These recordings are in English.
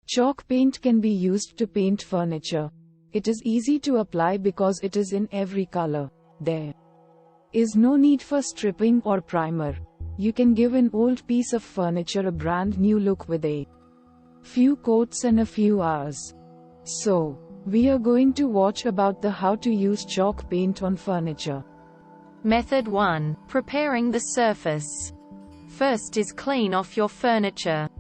Chalk paint can be used to paint furniture. It is easy to apply because it is in every color. There is no need for stripping or primer. You can give an old piece of furniture a brand new look with a few coats and a few hours. So, we are going to watch about the how to use chalk paint on furniture. Method 1. Preparing the surface. First is clean off your furniture.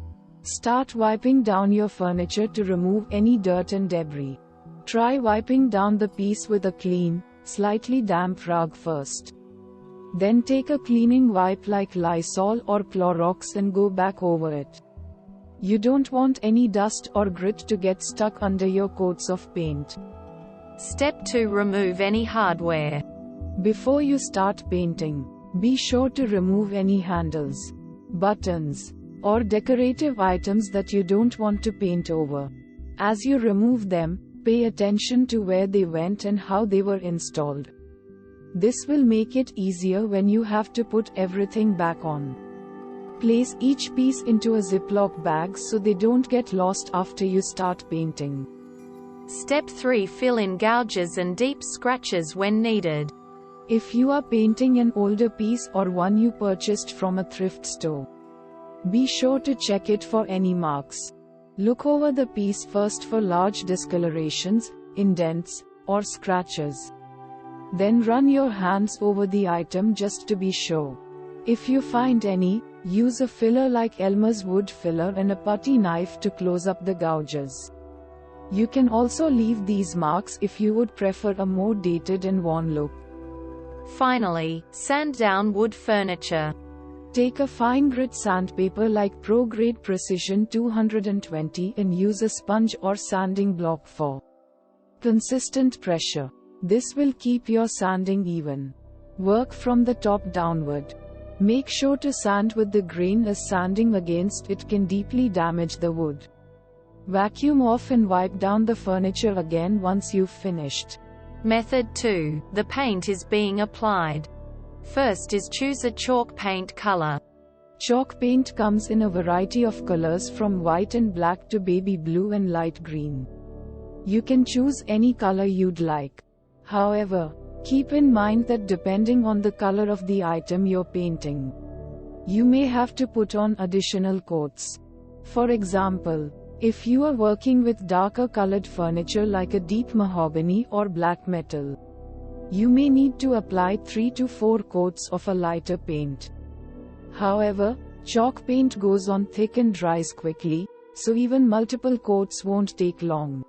Start wiping down your furniture to remove any dirt and debris. Try wiping down the piece with a clean, slightly damp rag first. Then take a cleaning wipe like Lysol or Clorox and go back over it. You don't want any dust or grit to get stuck under your coats of paint. Step 2. Remove any hardware. Before you start painting, be sure to remove any handles, buttons, or decorative items that you don't want to paint over. As you remove them, pay attention to where they went and how they were installed. This will make it easier when you have to put everything back on. Place each piece into a Ziploc bag so they don't get lost after you start painting. Step 3. Fill in gouges and deep scratches when needed. If you are painting an older piece or one you purchased from a thrift store, be sure to check it for any marks. Look over the piece first for large discolorations, indents, or scratches. Then run your hands over the item just to be sure. If you find any, use a filler like Elmer's wood filler and a putty knife to close up the gouges. You can also leave these marks if you would prefer a more dated and worn look. Finally, sand down wood furniture. Take a fine grit sandpaper like Pro Grade Precision 220 and use a sponge or sanding block for consistent pressure. This will keep your sanding even. Work from the top downward. Make sure to sand with the grain as sanding against it can deeply damage the wood. Vacuum off and wipe down the furniture again once you've finished. Method 2. The paint is being applied. First is choose a chalk paint color. Chalk paint comes in a variety of colors from white and black to baby blue and light green. You can choose any color you'd like. However, keep in mind that depending on the color of the item you're painting, you may have to put on additional coats. For example, if you are working with darker colored furniture like a deep mahogany or black metal, you may need to apply 3 to 4 coats of a lighter paint. However, chalk paint goes on thick and dries quickly, so even multiple coats won't take long.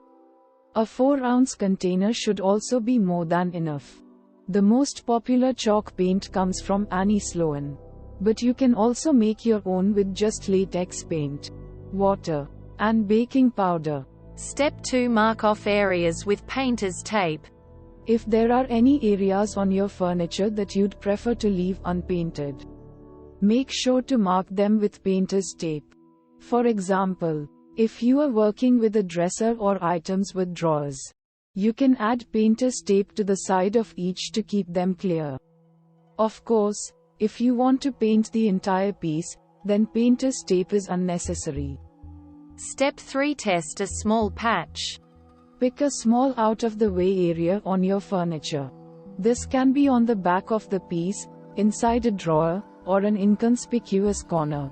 A 4-ounce container should also be more than enough. The most popular chalk paint comes from Annie Sloan, but you can also make your own with just latex paint, water, and baking powder. Step 2. Mark off areas with painter's tape. If there are any areas on your furniture that you'd prefer to leave unpainted, make sure to mark them with painter's tape. For example, if you are working with a dresser or items with drawers, you can add painter's tape to the side of each to keep them clear. Of course, if you want to paint the entire piece, then painter's tape is unnecessary. Step 3. Test a small patch. Pick a small out-of-the-way area on your furniture. This can be on the back of the piece, inside a drawer, or an inconspicuous corner.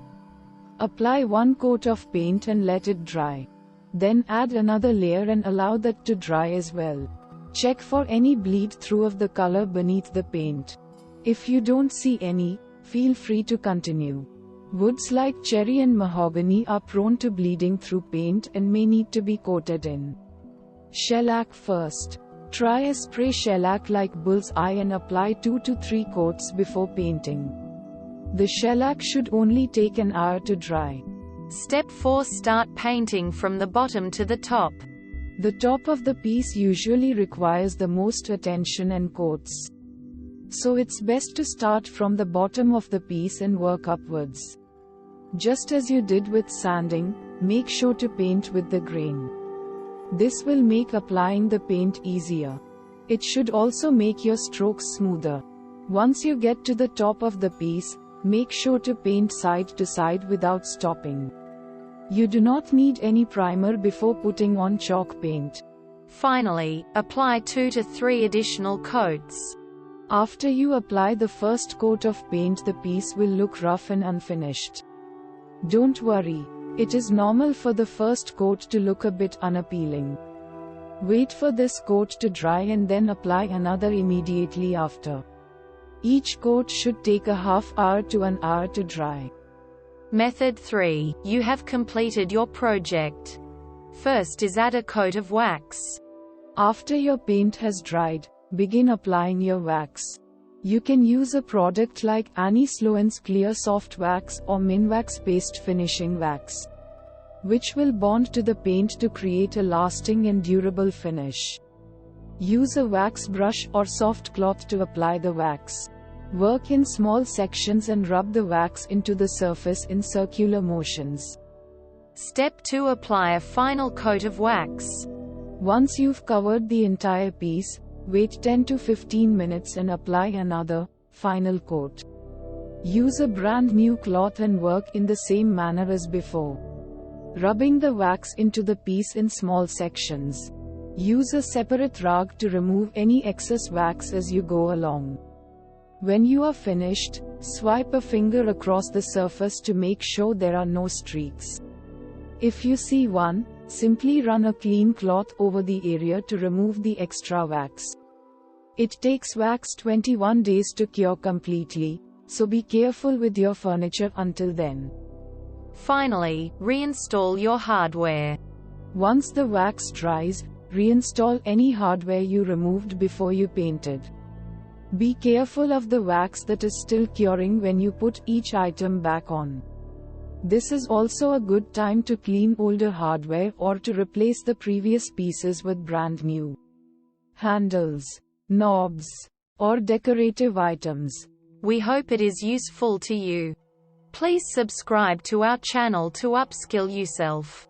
Apply 1 coat of paint and let it dry. Then add another layer and allow that to dry as well. Check for any bleed through of the color beneath the paint. If you don't see any, feel free to continue. Woods like cherry and mahogany are prone to bleeding through paint and may need to be coated in shellac first. Try a spray shellac like bull's eye and apply 2 to 3 coats before painting. The shellac should only take an hour to dry. Step 4. Start painting from the bottom to the top. The top of the piece usually requires the most attention and coats. So it's best to start from the bottom of the piece and work upwards. Just as you did with sanding, make sure to paint with the grain. This will make applying the paint easier. It should also make your strokes smoother. Once you get to the top of the piece, make sure to paint side to side without stopping. You do not need any primer before putting on chalk paint. Finally, apply 2 to 3 additional coats. After you apply the first coat of paint, the piece will look rough and unfinished. Don't worry, it is normal for the first coat to look a bit unappealing. Wait for this coat to dry and then apply another immediately after. Each coat should take a half hour to an hour to dry. Method 3. You have completed your project. First is add a coat of wax. After your paint has dried, begin applying your wax. You can use a product like Annie Sloan's Clear Soft Wax or Minwax Paste Finishing Wax, which will bond to the paint to create a lasting and durable finish. Use a wax brush or soft cloth to apply the wax. Work in small sections and rub the wax into the surface in circular motions. Step 2. Apply a final coat of wax. Once you've covered the entire piece, wait 10 to 15 minutes and apply another, final coat. Use a brand new cloth and work in the same manner as before, rubbing the wax into the piece in small sections. Use a separate rag to remove any excess wax as you go along. When you are finished, swipe a finger across the surface to make sure there are no streaks. If you see one, simply run a clean cloth over the area to remove the extra wax. It takes wax 21 days to cure completely, so be careful with your furniture until then. Finally, reinstall your hardware. Once the wax dries, reinstall any hardware you removed before you painted. Be careful of the wax that is still curing when you put each item back on. This is also a good time to clean older hardware or to replace the previous pieces with brand new handles, knobs, or decorative items. We hope it is useful to you. Please subscribe to our channel to upskill yourself.